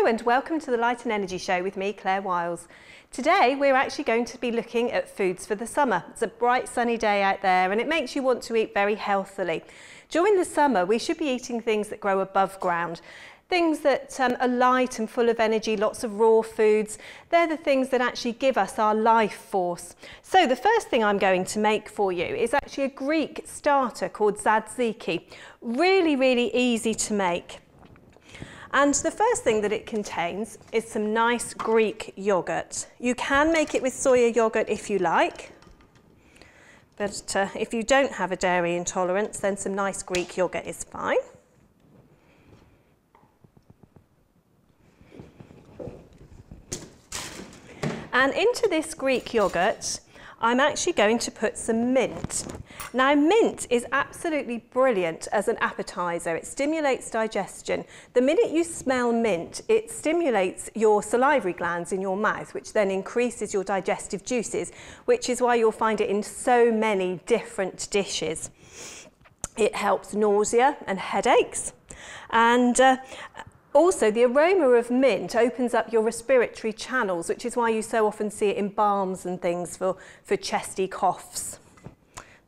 and welcome to the Light and Energy Show with me, Claire Wiles. Today we're actually going to be looking at foods for the summer. It's a bright sunny day out there and it makes you want to eat very healthily. During the summer we should be eating things that grow above ground. Things that are light and full of energy, lots of raw foods. They're the things that actually give us our life force. So the first thing I'm going to make for you is actually a Greek starter called Tzatziki. Really easy to make. And the first thing that it contains is some nice Greek yogurt. You can make it with soya yogurt if you like, but if you don't have a dairy intolerance, then some nice Greek yogurt is fine. And into this Greek yogurt, I'm actually going to put some mint. Now, mint is absolutely brilliant as an appetizer. It stimulates digestion. The minute you smell mint, it stimulates your salivary glands in your mouth, which then increases your digestive juices, which is why you'll find it in so many different dishes. It helps nausea and headaches. And also, the aroma of mint opens up your respiratory channels, which is why you so often see it in balms and things for chesty coughs.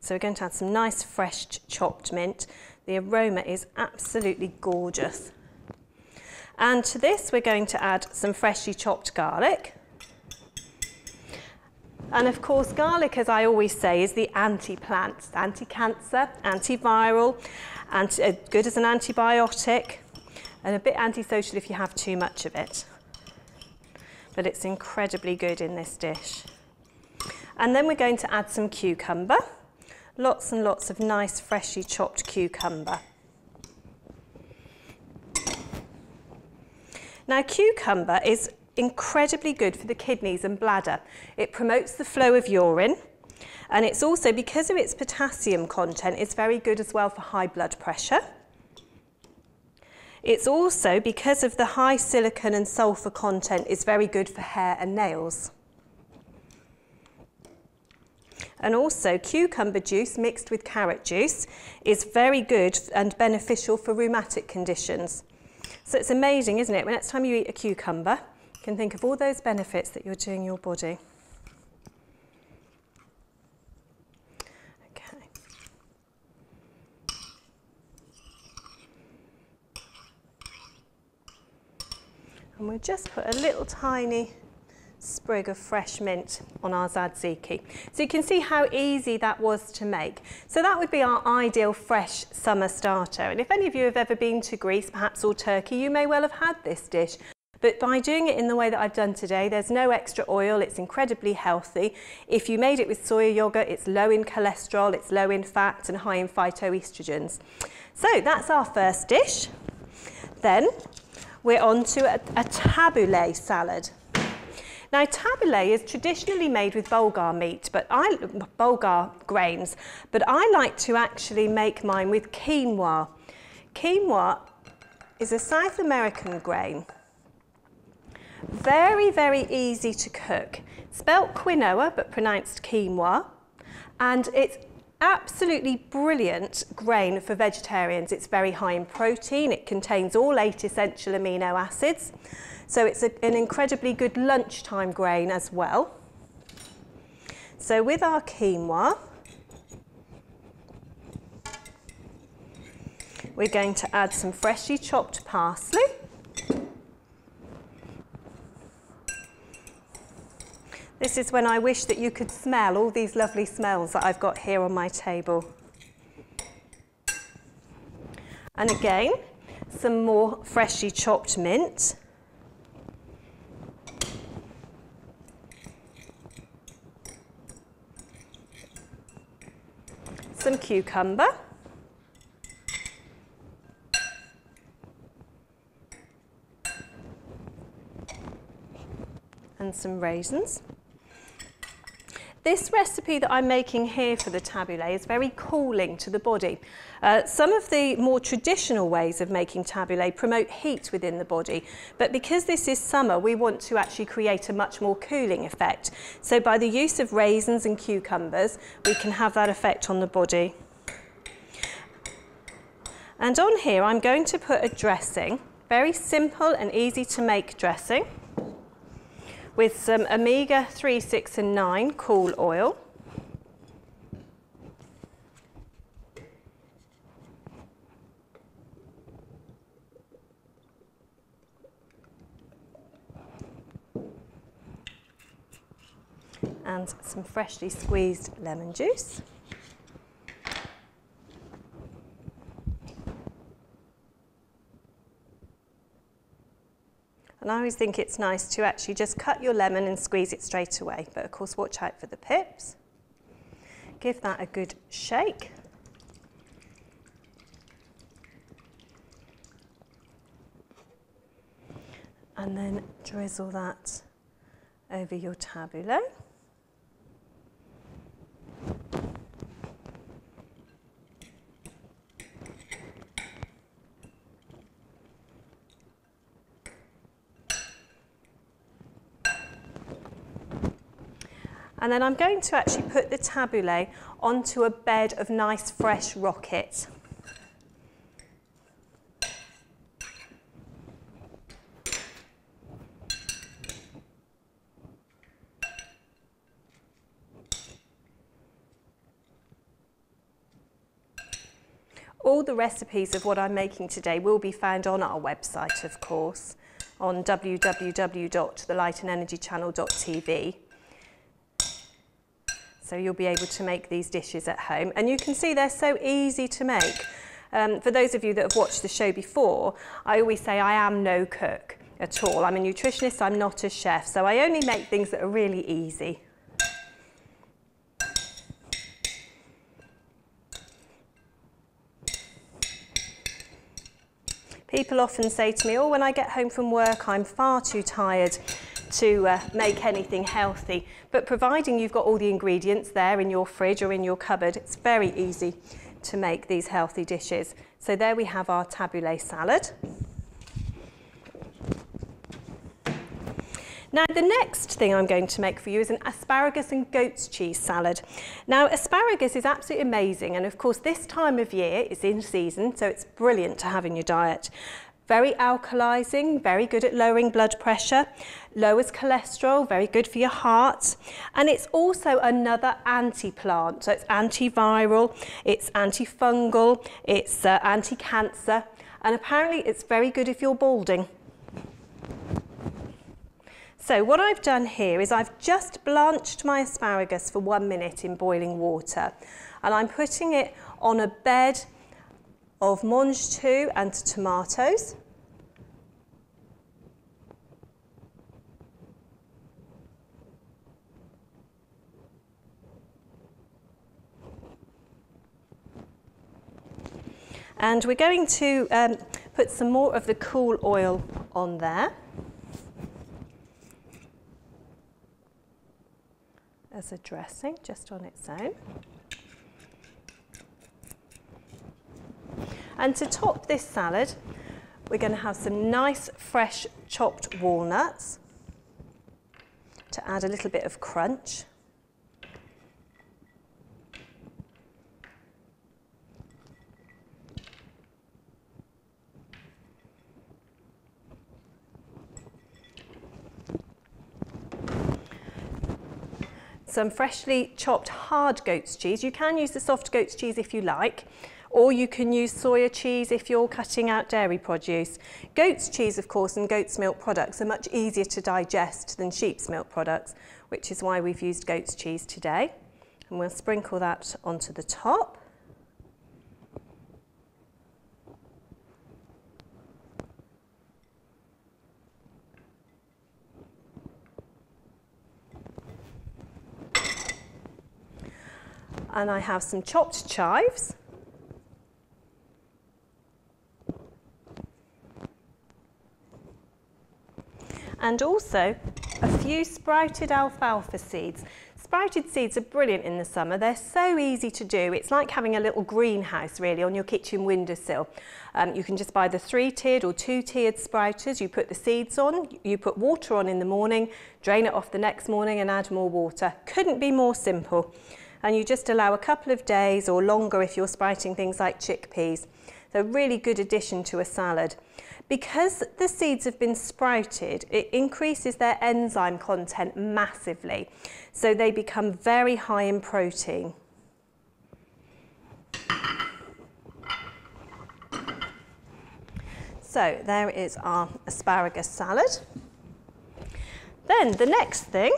So we're going to add some nice fresh chopped mint. The aroma is absolutely gorgeous. And to this, we're going to add some freshly chopped garlic. And of course, garlic, as I always say, is the anti-plant, anti-cancer, antiviral, good as an antibiotic, and a bit antisocial if you have too much of it. But it's incredibly good in this dish. And then we're going to add some cucumber. Lots and lots of nice freshly chopped cucumber. Now, cucumber is incredibly good for the kidneys and bladder. It promotes the flow of urine, and it's also, because of its potassium content, it's very good as well for high blood pressure. It's also, because of the high silicon and sulfur content, is very good for hair and nails. And also, cucumber juice mixed with carrot juice is very good and beneficial for rheumatic conditions. So it's amazing, isn't it? When next time you eat a cucumber, you can think of all those benefits that you're doing your body. And we'll just put a little tiny sprig of fresh mint on our tzatziki. So you can see how easy that was to make. So that would be our ideal fresh summer starter. And if any of you have ever been to Greece, perhaps, or Turkey, you may well have had this dish. But by doing it in the way that I've done today, there's no extra oil, it's incredibly healthy. If you made it with soya yogurt, it's low in cholesterol, it's low in fat and high in phytoestrogens. So that's our first dish. Then we're on to a tabouleh salad. Now, tabouleh is traditionally made with bulgur meat, bulgur grains, but I like to actually make mine with quinoa. Quinoa is a South American grain. Very easy to cook. Spelt quinoa, but pronounced quinoa, and it's absolutely brilliant grain for vegetarians. It's very high in protein. It contains all 8 essential amino acids. So it's an incredibly good lunchtime grain as well. So with our quinoa, we're going to add some freshly chopped parsley. This is when I wish that you could smell all these lovely smells that I've got here on my table. And again, some more freshly chopped mint. Some cucumber. And some raisins. This recipe that I'm making here for the tabouleh is very cooling to the body. Some of the more traditional ways of making tabouleh promote heat within the body, but because this is summer, we want to actually create a much more cooling effect. So by the use of raisins and cucumbers, we can have that effect on the body. And on here, I'm going to put a dressing Very simple and easy to make dressing with some omega-3, 6 and 9 cool oil. And some freshly squeezed lemon juice. And I always think it's nice to actually just cut your lemon and squeeze it straight away, but of course watch out for the pips. Give that a good shake. And then drizzle that over your tabouleh. And then I'm going to actually put the tabouleh onto a bed of nice fresh rocket. All the recipes of what I'm making today will be found on our website, of course, on www.thelightenergychannel.tv. So you'll be able to make these dishes at home. And you can see they're so easy to make. For those of you that have watched the show before, I always say I am no cook at all. I'm a nutritionist, I'm not a chef. So I only make things that are really easy. People often say to me, oh, when I get home from work, I'm far too tired to make anything healthy. But providing you've got all the ingredients there in your fridge or in your cupboard, it's very easy to make these healthy dishes. So there we have our tabouleh salad. Now the next thing I'm going to make for you is an asparagus and goat's cheese salad. Now asparagus is absolutely amazing, and of course this time of year is in season, so it's brilliant to have in your diet. Very alkalizing, very good at lowering blood pressure, lowers cholesterol, very good for your heart, and it's also another anti-plant. So it's antiviral, it's antifungal, it's anti-cancer, and apparently it's very good if you're balding. So what I've done here is I've just blanched my asparagus for 1 minute in boiling water, and I'm putting it on a bed of mange tout and tomatoes. And we're going to put some more of the cool oil on there as a dressing, just on its own. And to top this salad, we're going to have some nice fresh chopped walnuts to add a little bit of crunch. Some freshly chopped hard goat's cheese. You can use the soft goat's cheese if you like, or you can use soya cheese if you're cutting out dairy produce. Goat's cheese, of course, and goat's milk products are much easier to digest than sheep's milk products, which is why we've used goat's cheese today. And we'll sprinkle that onto the top. And I have some chopped chives. And also a few sprouted alfalfa seeds. Sprouted seeds are brilliant in the summer. They're so easy to do. It's like having a little greenhouse really on your kitchen windowsill. You can just buy the 3-tiered or 2-tiered sprouters. You put the seeds on, you put water on in the morning, drain it off the next morning and add more water. Couldn't be more simple. And you just allow a couple of days or longer if you're sprouting things like chickpeas. So really good addition to a salad. Because the seeds have been sprouted, it increases their enzyme content massively. So they become very high in protein. So there is our asparagus salad. Then the next thing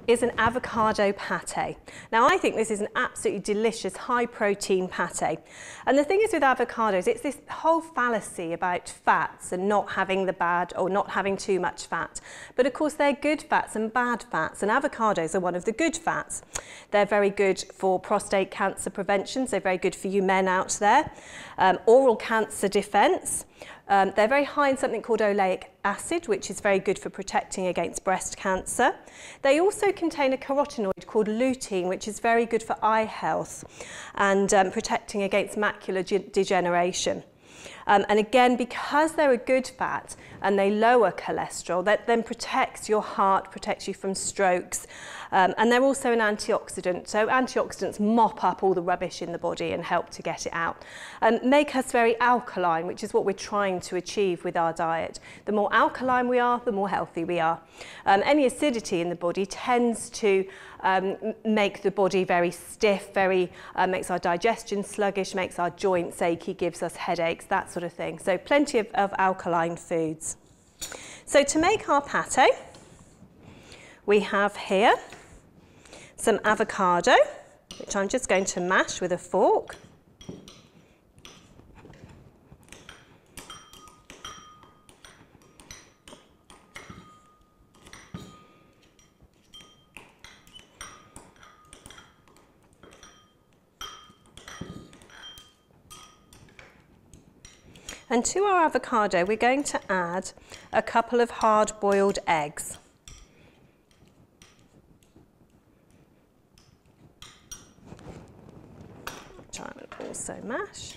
is an avocado pate. Now I think this is an absolutely delicious high protein pate. And the thing is with avocados, it's this whole fallacy about fats and not having the bad or not having too much fat. But of course they're good fats and bad fats, and avocados are one of the good fats. They're very good for prostate cancer prevention, so very good for you men out there. Oral cancer defense. They're very high in something called oleic acid, which is very good for protecting against breast cancer. They also contain a carotenoid called lutein, which is very good for eye health and protecting against macular degeneration. And again, because they're a good fat and they lower cholesterol, that then protects your heart, protects you from strokes. And they're also an antioxidant. So antioxidants mop up all the rubbish in the body and help to get it out. And make us very alkaline, which is what we're trying to achieve with our diet. The more alkaline we are, the more healthy we are. Any acidity in the body tends to make the body very stiff, makes our digestion sluggish, makes our joints achy, gives us headaches, that sort of thing. So plenty of alkaline foods. So to make our pate, we have here some avocado, which I'm just going to mash with a fork. And to our avocado, we're going to add a couple of hard-boiled eggs. Which I will also mash.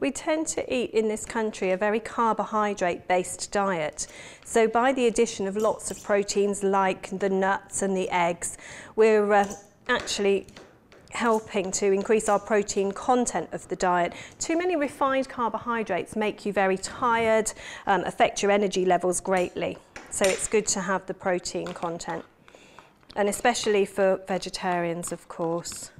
We tend to eat in this country a very carbohydrate-based diet. So by the addition of lots of proteins like the nuts and the eggs, we're actually helping to increase our protein content of the diet. Too many refined carbohydrates make you very tired, affect your energy levels greatly. So it's good to have the protein content. And especially for vegetarians, of course.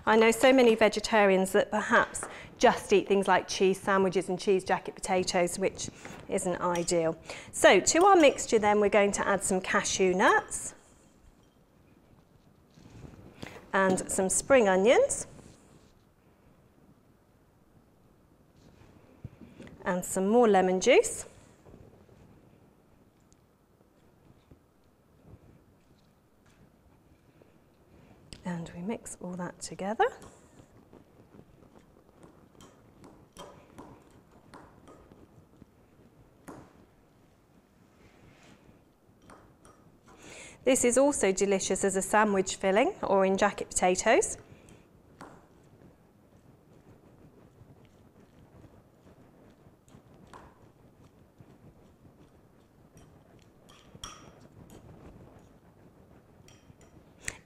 I know so many vegetarians that perhaps just eat things like cheese sandwiches and cheese jacket potatoes, which isn't ideal. So to our mixture then, we're going to add some cashew nuts and some spring onions and some more lemon juice. And we mix all that together. This is also delicious as a sandwich filling or in jacket potatoes.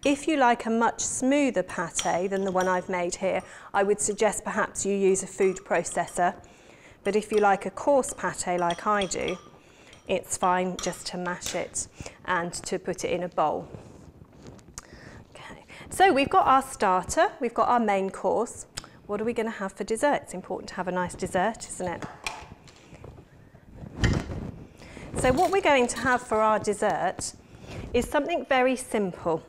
If you like a much smoother pate than the one I've made here, I would suggest perhaps you use a food processor. But if you like a coarse pate like I do, it's fine just to mash it and to put it in a bowl. Okay, so we've got our starter, we've got our main course. What are we going to have for dessert? It's important to have a nice dessert, isn't it? So what we're going to have for our dessert is something very simple.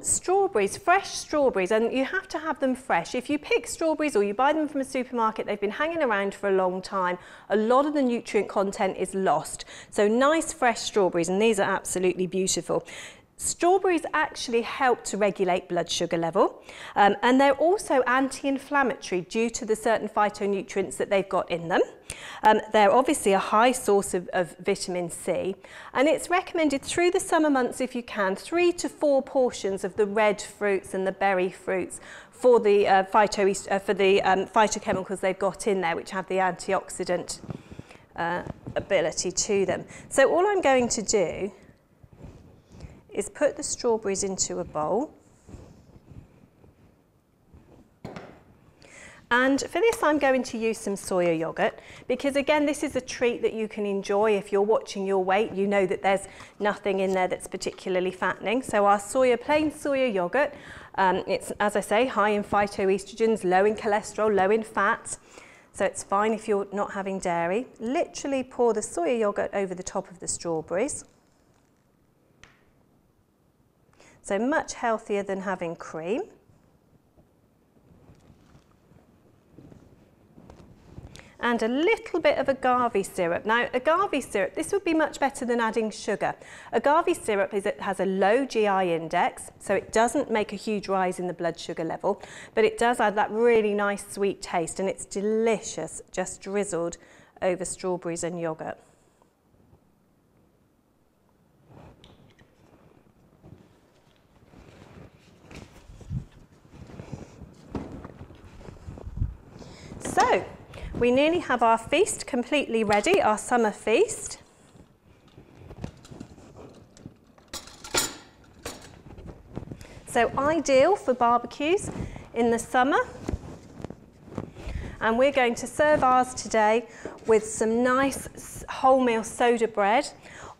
Strawberries, fresh strawberries, and you have to have them fresh. If you pick strawberries or you buy them from a supermarket, they've been hanging around for a long time. A lot of the nutrient content is lost. So nice fresh strawberries, and these are absolutely beautiful. Strawberries actually help to regulate blood sugar level, and they're also anti-inflammatory due to the certain phytonutrients that they've got in them. They're obviously a high source of vitamin C, and it's recommended through the summer months, if you can, 3 to 4 portions of the red fruits and the berry fruits for the phytochemicals they've got in there, which have the antioxidant ability to them. So all I'm going to do is put the strawberries into a bowl. And for this, I'm going to use some soya yogurt, because again, this is a treat that you can enjoy. If you're watching your weight, you know that there's nothing in there that's particularly fattening. So our plain soya yogurt, it's, as I say, high in phytoestrogens, low in cholesterol, low in fat. So it's fine if you're not having dairy. Literally pour the soya yogurt over the top of the strawberries. So much healthier than having cream. And a little bit of agave syrup. Now, agave syrup, this would be much better than adding sugar. Agave syrup has a low GI index, so it doesn't make a huge rise in the blood sugar level, but it does add that really nice sweet taste, and it's delicious, just drizzled over strawberries and yogurt. So, we nearly have our feast completely ready, our summer feast. So ideal for barbecues in the summer. And we're going to serve ours today with some nice wholemeal soda bread,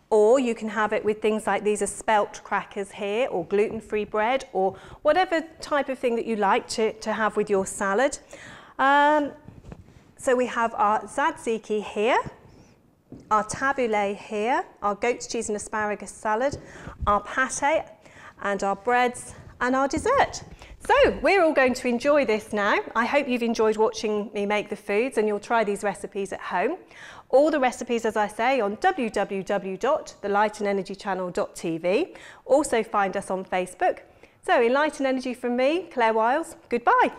or you can have it with things like these are spelt crackers here, or gluten-free bread, or whatever type of thing that you like to have with your salad. So we have our tzatziki here, our tabouleh here, our goat's cheese and asparagus salad, our pate, and our breads, and our dessert. So we're all going to enjoy this now. I hope you've enjoyed watching me make the foods, and you'll try these recipes at home. All the recipes, as I say, on www.thelightenenergychannel.tv. Also find us on Facebook. So Enlighten Energy from me, Claire Wiles. Goodbye.